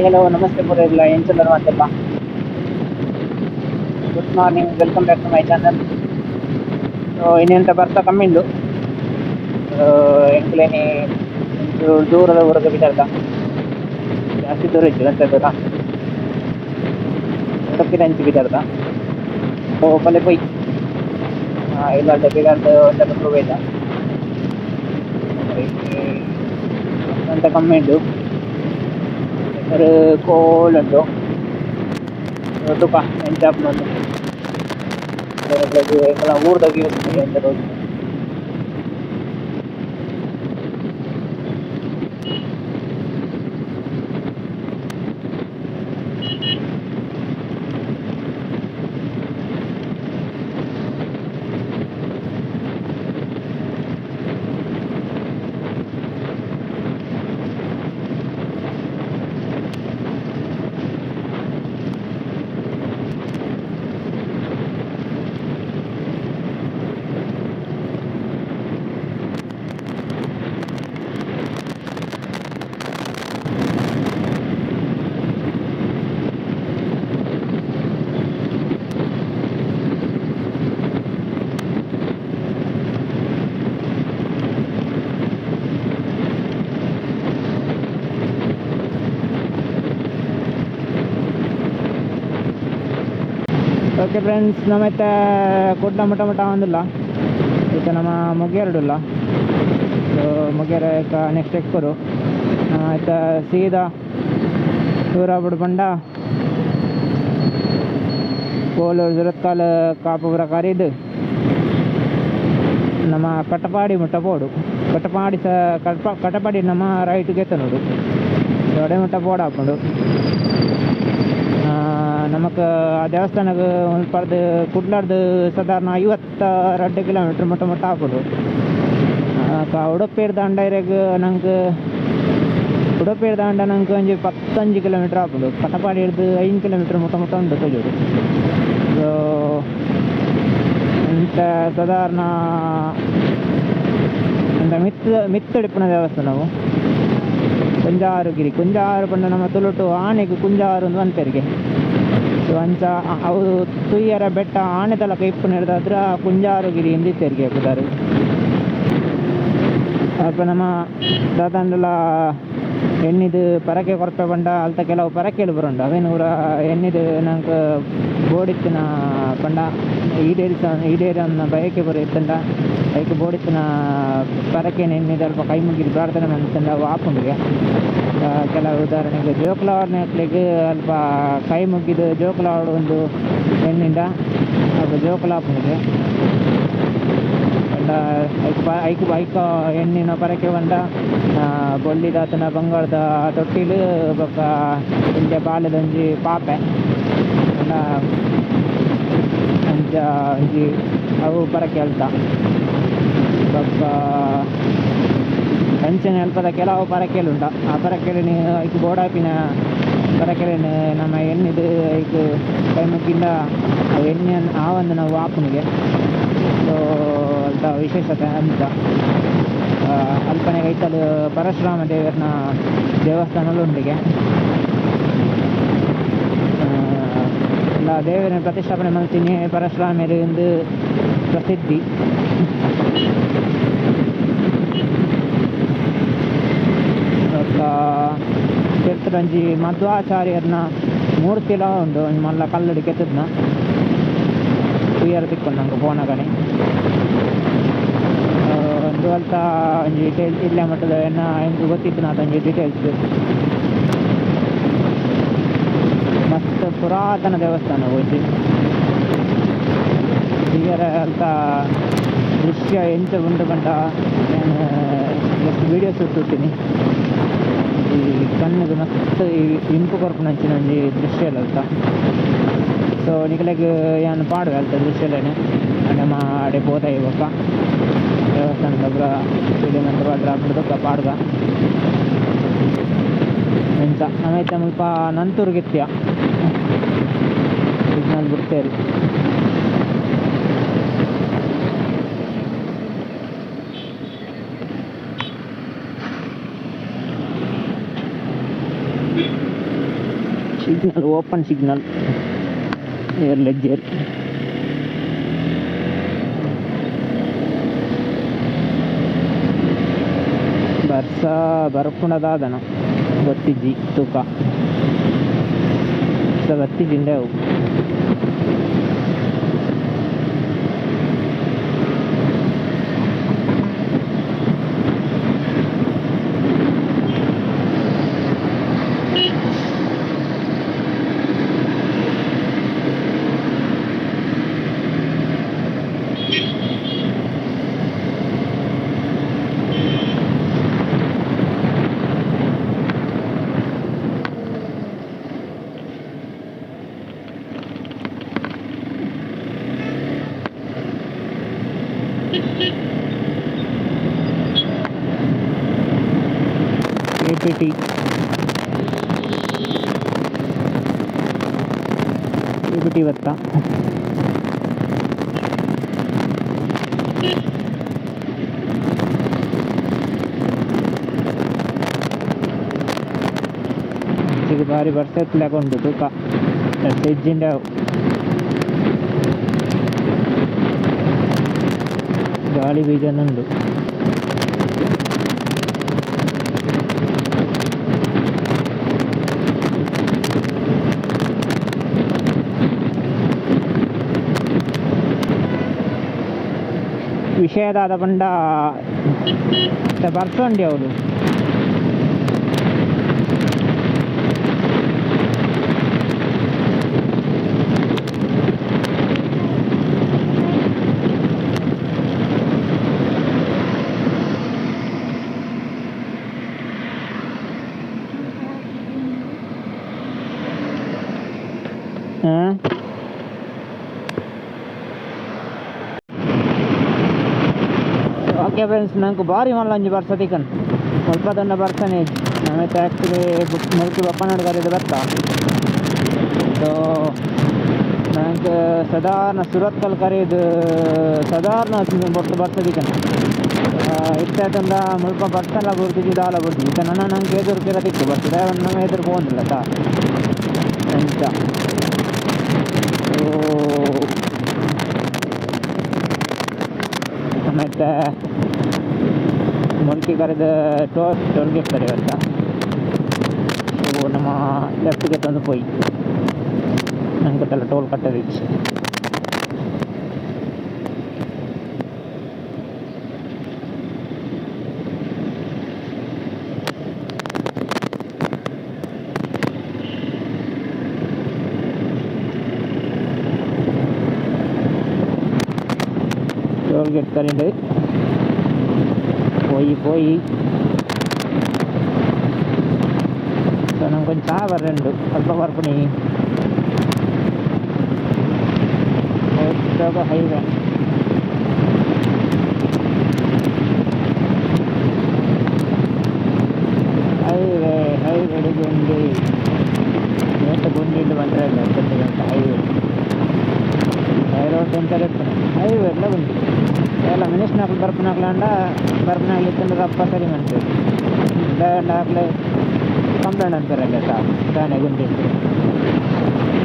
hello, namaste ಪುರೋಹಿಲ್ಲ ಏನು ಚಂದ್ರ ಮಾತಲ್ಲ. Good morning, welcome back to my channel. ಇನ್ನೆಂತ ಬರ್ತಾ ಕಮ್ಮಿಂಡು ಎಂಕ್ಲೇನಿ ದೂರದ ಊರಿಗೆ ಬಿದ್ದಾರ್ದ ಜಾಸ್ತಿ ದೂರ ಇತ್ತು ಅಂತ ದೂರ ಉಡುಪಿನ ಹಂಚಿ ಬಿದ್ದಾರ್ದ ಪಲ್ಲೆ ಪೊಯ್ ಇಲ್ಲಾರ್ದ ಬಿದ್ದಾರ್ದ ಒಂದೆಲ್ಲ ಪ್ರವೇಶ ಅಂತ ಕಮ್ಮಿಂಡು ಹೆಸರು ಕೋಲ್ ಉಂಟು ತುಕ ಎಂಚಾಪ್ನೊಂದು ಎಂಕಲ ಊರ್ದಾಗಿ ಎಂತ ರೋಜು ಓಕೆ ಫ್ರೆಂಡ್ಸ್, ನಮ್ಮತ್ತೆ ಕೊಡ್ಲ ಮಟ ಒಂದಿಲ್ಲ ಈಗ ನಮ್ಮ ಮುಗಿಯರಡಿಲ್ಲ ಮುಗಿಯರ ನೆಕ್ಸ್ಟ್ ಎಕ್ಕೋರು ಆಯ್ತಾ ಸೀದಾ ದೂರ ಬಿಡ್ಬಂಡ ಕೋಲೂರು ಜುರತ್ಕಾಲ ಕಾಪು ಪ್ರಕಾರ ಇದು ನಮ್ಮ ಕಟಪಾಡಿ ಮುಟ್ಟ ಪೋಡು ಕಟಪಾಡಿ ಕಟಪಾಡಿ ನಮ್ಮ ರೈಟ್ಗೆ ಎತ್ತ ನೋಡು ದೊಡ್ಡ ಮುಟ್ಟ ಪೋಡು ಹಾಕೊಂಡು ನಮಗೆ ಆ ದೇವಸ್ಥಾನಕ್ಕೆ ಒಂದು ಪರ್ದು ಕುಡ್ಲಾರ್ದು ಸಾಧಾರಣ 52 ಕಿಲೋಮೀಟ್ರ್ ಮುಟ್ಟ ಹಾಕೋದು ಉಡುಪಿಯ ದಾಂಡರಿಗೆ ನಂಗೆ ಉಡುಪಿಯ ದಾಂಡ ನಂಗೆ ಒಂಜಿ 15 ಕಿಲೋಮೀಟ್ರ್ ಹಾಕೋದು ಕಟಪಾಡಿ ಹಿಡ್ದು 5 ಕಿಲೋಮೀಟ್ರ್ ಮುಟ್ಟ ಉಂಟು ತೊಜೋಡು. ಸೊ ಅಂತ ಸಾಧಾರಣ ಅಂತ ಮಿತ್ತಡಿಪ್ಪನ ದೇವಸ್ಥಾನವು ಕುಂಜಾರುಗಿರಿ ಕುಂಜಾರು ಪಂಡ ನಮ್ಮ ತುಳುಟು ಆನೆಗೆ ಕುಂಜಾರು ಒಂದು ಅಂತೆರಿಗೆ ಅಂಚ ಅವು ತುಯ್ಯರ ಬೆಟ್ಟ ಆನೆ ತಲಕ ಇಪ್ಪು ಹಿಡ್ದಾದ್ರೆ ಕುಂಜಾರುಗಿರಿ ಎಂದಿತ್ತೆರಿಗೆ ಹಾಕಿದ್ದಾರೆ. ಅಪ್ಪ ನಮ್ಮ ದಾದಂಡಲ ಎಣ್ಣಿದು ಪರಕೆ ಕೊರಪೆ ಬಂಡ ಅಲ್ತ ಕೆಲವು ಪರಕೆಲು ಬರೋಂಡು ಅವೇನೂರ ಎಣ್ಣಿದು ನಂಗೆ ಬೋಡಿತ್ತಿನ ಪಂಡ ಈಡೇರನ್ನ ಬಯಕೆ ಬರೋ ಇತ್ತಂಡ ಬೈಕ್ ಬೋಡಿತ್ತಿನ ಪರಕೆನ ಎಣ್ಣಿದ ಅಲ್ಪ ಕೈ ಮುಗಿದು ಪ್ರಾರ್ಥನೆ ಮಾಡ್ತಂಡ ಅವು ಹಾಕೊಂಡಿಗೆ ಕೆಲವು ಉದಾಹರಣೆಗೆ ಜೋಕುಲಾವಡ್ನ ಹಾಕ್ಲಿಕ್ಕೆ ಅಲ್ಪ ಕೈ ಮುಗಿದು ಜೋಕುಲಾವಡ್ ಒಂದು ಎಣ್ಣಿಂದ ಅಲ್ಪ ಜೋಕುಲ ಹಾಕೊಂಡಿಗೆ ಐಕ್ ಬೈಕ್ ಎಣ್ಣಿನ ಪರಕೆ ಬಂದ ಬೊಳ್ಳಿದಾತನ ಬಂಗಾರದ ತೊಟ್ಟಿಲು ಬೊಕ್ಕ ಇಂಚ ಬಾಲದೊಂಜಿ ಪಾಪೆ ಅಂಚ ಒಂಜಿ ಅವು ಪರಕೆ ಅಲ್ತ ಬೊಕ್ಕ ಅಂಚನೆ ಅಲ್ಪದ ಕೆಲವು ಪರಕೆಲುಂಟ ಆ ಪರಕೆಲಿನ ಐಕ್ ಬೋಡಾಪಿನ ಪರಕೆಲಿನ ನಮ್ಮ ಎಣ್ಣಿದು ಐಕ್ ಕೈ ಮುಗ್ಗಿಂದ ಎಣ್ಣೆ ಆ ಒಂದು ನಾವು ಹಾಪುನಿಗೆ. ಸೊ ಅಂತ ವಿಶೇಷತೆ ಅಂತ ಅಲ್ಪನೆ ಐತಲು ಪರಶುರಾಮ ದೇವರನ ದೇವಸ್ಥಾನಲುಂಡಿಗೆ ಎಲ್ಲ ದೇವರನ್ನ ಪ್ರತಿಷ್ಠಾಪನೆ ಮಾಡ್ತೀನಿ. ಪರಶುರಾಮರು ಒಂದು ಪ್ರಸಿದ್ಧಿ. ಕೆತ್ತರಂಜಿ ಮಧ್ವಾಚಾರ್ಯರನ್ನ ಮೂರ್ತಿಲ ಉಂಡು ಒಂದು ಮಲ್ಲ ಕಲ್ಲಡಿ ಕೆತ್ತದ್ನ ಉಯ್ಯರ ತಿಕ್ಕೊಂಡು ನಂಗೆ ಫೋನಾಗಣೆ ಒಂದು ಅಲ್ತ ಒಂಜಿ ಡೀಟೇಲ್ಸ್ ಇಲ್ಲೇ ಮಟ್ಟದ ಹೆಂಗೆ ಗೊತ್ತಿತ್ತು ನಾ ಒಂಜಿ ಡೀಟೇಲ್ಸ್. ಮಸ್ತ್ ಪುರಾತನ ದೇವಸ್ಥಾನ ಹೋಯ್ತು ಹೀಗರ ಅಲ್ತ ದೃಶ್ಯ ಎಂತ ಉಂಡು ಕಂಡ ನಾನು ಜಸ್ಟ್ ವೀಡಿಯೋಸ್ ಇಟ್ಟಿರ್ತೀನಿ. ಈ ಕಣ್ಣಿಗೆ ಮಸ್ತ್ ಇಂಪು ಕೊರಪು ನಂಚಿನ ಒಂಜಿ ದೃಶ್ಯ ಅಲ್ತ. ಸೊ ನಿಖಲೆಗೆ ಏನು ಪಾಡುವೆ ಅಲ್ತ ದೃಶ್ಯಲೇನೆ ಅಡೆ ಮಾಡೆ ಪೋತ ಇವಾಗ ದೇವಸ್ಥಾನದ ಒಬ್ಬರ ವಿಡಿಯೋ ಮಂತ್ರ ಬಾಡ್ರ ಹಾಕ್ಬಿಡ್ದಕ್ಕ ಪಾಡ್ಗ ಎಂತ ನಮ್ಮೈತೆ ಸ್ವಲ್ಪ ನಂತೂರ್ಗಿತ್ಯ ಸಿಗ್ನಲ್ ಬಿಡ್ತೇರಿ. ಸಿಗ್ನಲ್, ಓಪನ್ ಸಿಗ್ನಲ್, ಏರ್ ಲೆಜ್ಜರ್. ಬರ್ಸ ಬರ್ಪುಣದಾದನ ಗೊತ್ತಿಜ್ಜಿ ತೂಕ ಗೊತ್ತಿದ್ದಿಂದೆ ಅವು. APT ಗೊತ್ತಾ? ಇದು ಭಾರಿ ಬರ್ಸೆತ್ಲಾಗ ಉಂಟು ತೂಕ ಹೆಜ್ಜಿಂದ ಗಾಳಿ ಬೀಜನುಂಡು. ವಿಷಯದಾದ ಪಂಡ ಬರ್ಸೋಂಡಿ ಅವಳು ಓಕೆ ಫ್ರೆಂಡ್ಸ್, ನಂಗೆ ಭಾರಿ ಮಲ್ಲ ಒಂಜಿ ಬರ್ಸತಿಕನ್ ಸ್ವಲ್ಪ ದೊಡ್ಡ ಬರ್ಸನೆ ನಮ್ಮೈತೆ ಆ್ಯಕ್ಚುಲಿ ಮುಲ್ಕಿ ಬಪ್ಪನಾಡು ಕರೀದು ಬರ್ತಾ. ಸೊ ನಂಗೆ ಸಾಧಾರಣ ಸುರತ್ಕಲ್ ಕರೀದು ಸಾಧಾರಣ ಬೊಟ್ಟು ಬರ್ಸದಿಕನ್ ಇತ್ತಾಯ್ತಂದ ಮುಲ್ಪ ಬರ್ಸಲ್ಲ ಬಿಡ್ತಿದ್ದಿ ದಾಲ ಬಿಡ್ತಿದ್ದಿ ನನ್ನ ನಂಗೆ ಎದುರು ತಿಕ್ಕು ಬರ್ತದೆ ಒಂದು ನಮ್ಮ ಎದುರು ಹೋಗಿಲ್ಲ ಸಾ ಅಂತ. ಮತ್ತು ಮುಲ್ಕಿ ಕರೆದ ಟೋಲ್ಗೇಟ್ ಕರೆಯುವಂತ ನಮ್ಮ ಲೆಫ್ಟ್ಗೆ ತಂದು ಪೋಯಿ ನಂಗೆ ತಲೆ ಟೋಲ್ ಕಟ್ಟದಿತ್ತು. ടോൾഗേറ്റ് കറിയുണ്ട് പോയി సో నాకు కొంచెం చాలా రెండు అల్ప వరకుని హైవే గుండి నేత గుండి ಬಂದರೆ హైవే రోడ్ ఎంత చెప్తున్నాను హైవే ఎట్లా ఉంది ಎಲ್ಲ ಮಿನಿಸ್ಟ್ನಾಕ್ಲು ಬರ್ಪನಾಕ್ಲಾಂಡ ಬರ್ಪನಾಗ್ಲಿತ್ತಂದ್ರೆ ರಪ್ಪ ಸರಿ ಮಾಡ್ತೇವೆ ಹಾಕ್ಲೆ ಕಂಪ್ಲೇಂಟ್ ಅಂತಾರಲ್ಲ ಸಾಕು ದಾನೆ ಗುಂಡಿ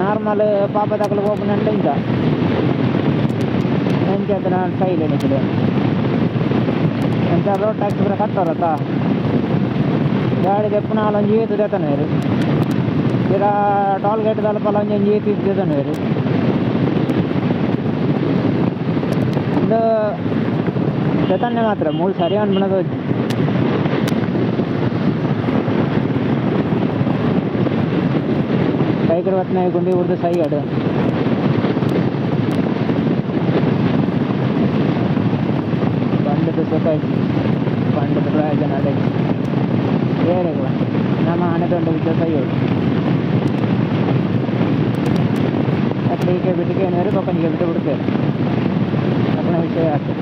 ನಾರ್ಮಲ್ ಪಾಪ ತಗಲು ಹೋಗ್ನಂಡ ಇಂದ ಎಂಚದ ನಾನು ಸೈಲ್ ಎಣಿಸಿದೆ ಎಂತ ರೋಡ್ ಟ್ಯಾಕ್ಸ್ ಬರ ಕಟ್ಟೋರತ್ತ ಗಾಡಿ ತೆಪ್ಪನ ಒಂಜಿ ಏತು ದೇತನೇರು ಇರ ಟೋಲ್ ಗೇಟ್ ತಲುಪಲ್ಲ ಒಂಜಿ ಏತು ಇದ್ದೇತನೇರು ಇದು ಜತನ್ನೇ ಮಾತ್ರ ಮೂರು ಸರಿ ಅನ್ಬಿಡೋದು ಸೈಕಲ್ ಹೊತ್ತನ ಗುಂಡಿ ಉರ್ದು ಸೈ ಅಡು ಪಂಡದ ಸೊಕಾಯ್ತು ಪಂಡದ ಪ್ರಯೋಜನ ಅಡ ಬೇರೆ ನಮ್ಮ ಹಣೆ ದೊಡ್ಡ ವಿಚಾರ ಸೈ ಹೊಡು ಅಟ್ಲಿಗೆ ಬಿಟ್ಟಿಗೆ ಏನಾದ್ರು ಕೊಕ್ಕನಿಗೆ ಬಿಟ್ಟು ಬಿಡ್ತೇವೆ अपना विषय आते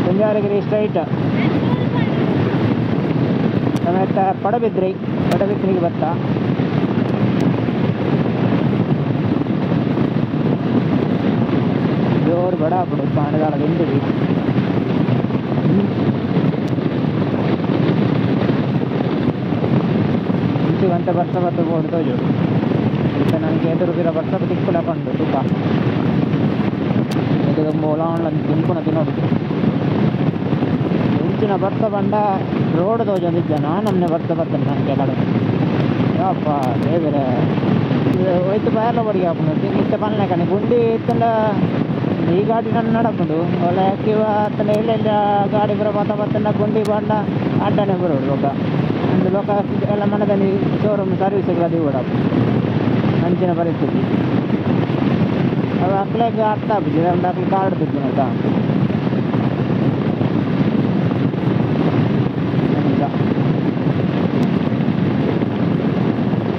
ಕುಂಜಾರಗಿರಿ ಸ್ಟ್ರೈಟ್ ಸಮೇತ ಪಡಬಿದ್ರಿಗೆ ಬರ್ತಾ ಜೋರು ಬಡ ಬಿಡು ಪಾಣದಾಳ ಹಿಂದಿವಿ ಗಂಟೆ ಬರ್ತಾ ಬೋರ್ಡ್ ತೋಜೋಡು ಮತ್ತೆ ನನಗೆ ಎದುರುಗಿರೋ ಬರ್ತಾ ತಿಕ್ಕುಡ ಕಂಡು ತುಪ್ಪ ಇದು ಮೊಲಾಂಡ್ಲ ತಿನ್ಪುನ ತಿನ್ನೋಡು ಇಂಚಿನ ಬರ್ತಾ ಬಂಡ ರೋಡ್ ತೋಜೋದಿದ್ದ ನಮ್ಮನೆ ಬರ್ತಾ ಬರ್ತೇನೆ ನನಗೆ ಕಡೆ ಯಪ್ಪ ಬೇರೆ ಹೋಯ್ತು ಬಾಯಲ್ಲ ಬಡಿಗೆ ಹಾಕೊಂಡು ಇತ್ತ ಪನ್ಲೆ ಕಣಿ ಗುಂಡಿ ಇತ್ತಂಡ ಈ ಗಾಡಿ ನನ್ನ ನಡಕೊಂಡು ಒಳ್ಳೆ ಆಕ್ಟಿವ್ ಅತ್ತಂಡ ಎಲ್ಲೆಲ್ಲ ಗಾಡಿ ಬತ್ತಂಡ ಗುಂಡಿ ಬಂಡ ಅಡ್ಡನೆ ಬರೋಡು ಲೋಕ ಒಂದು ಲೋಕ ಎಲ್ಲ ಮನದಲ್ಲಿ ಶೋರೂಮ್ ಸರ್ವಿಸ್ಗೆ ಅದು ಕೂಡ ಅಂಚಿನ ಪರಿಸ್ಥಿತಿ ಅವು ಅಕ್ಲೆಗೆ ಅರ್ಥ ಆಗ್ಬಿಟ್ಟಿದೆ ಒಂದು ಅಕ್ಲಿಗೆ ಕಾರ್ಡ್ ಬಿದ್ದೀನಿ ಆಯ್ತಾ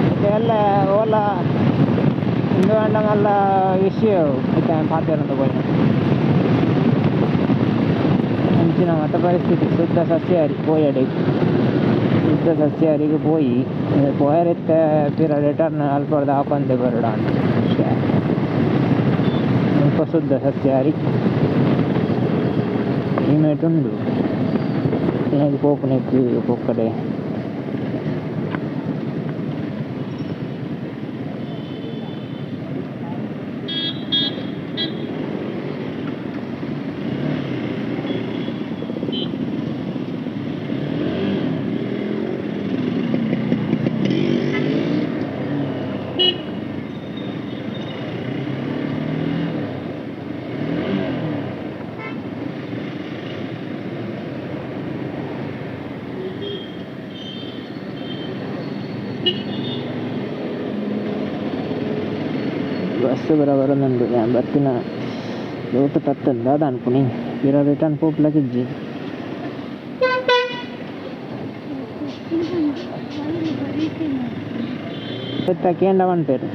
ಮತ್ತೆ ಎಲ್ಲ ಓಲಾ ಇಂದು ಎಲ್ಲ ವಿಷಯ ಪಾತ್ರಂತ പോയി ಅಂಚಿನ ಮತ ಪರಿಸ್ಥಿತಿ ಶುದ್ಧ ಸಸ್ಯಾಹಾರಿ പോയಡೆ ಶುದ್ಧ ಸಸ್ಯಾಹಾರಿಗೆ പോയി പോയരത്തെ ಪಿರ ರಿಟರ್ನ್ ಅಲ್ಪದ ಹಾಕೊಂಡೆ ಬರಡ ಸ್ವಲ್ಪ ಶುದ್ಧ ಸಸ್ಯಾಹಾರಿ ಇಮೇಟುಂಡು ಹೇಗೆ ಪೋಪುನೆಕ್ಕು ಪೊಕ್ಕಡೆ ബസ് വരുന്നുണ്ട് ഞാൻ ബസ്സിന് റൂട്ട് തത്തുണ്ട് അതാണ് പുണി പിന്നെ റിട്ടേൺ പോപ്പിലൊക്കെ ജി ತಕ್ಕೇಂಡ ಹೊಂಟೇರು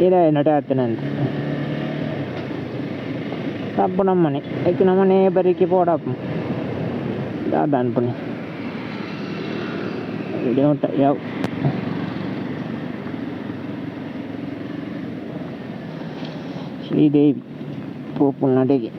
ಇದೇ ನಡೆ ಆತನಂತ ತಪ್ಪು ನಮ್ಮನೆ ಏಕೆ ನಮ್ಮನೆ ಬರೀಕೆ ಪೋಡಪ್ಪ ಅದಾನ ಪುಣಿ ವಿಡಿಯೋ ಯಾವ ಶ್ರೀದೇವಿ ಪೋಪುಲ್ ನಡೆಗೆ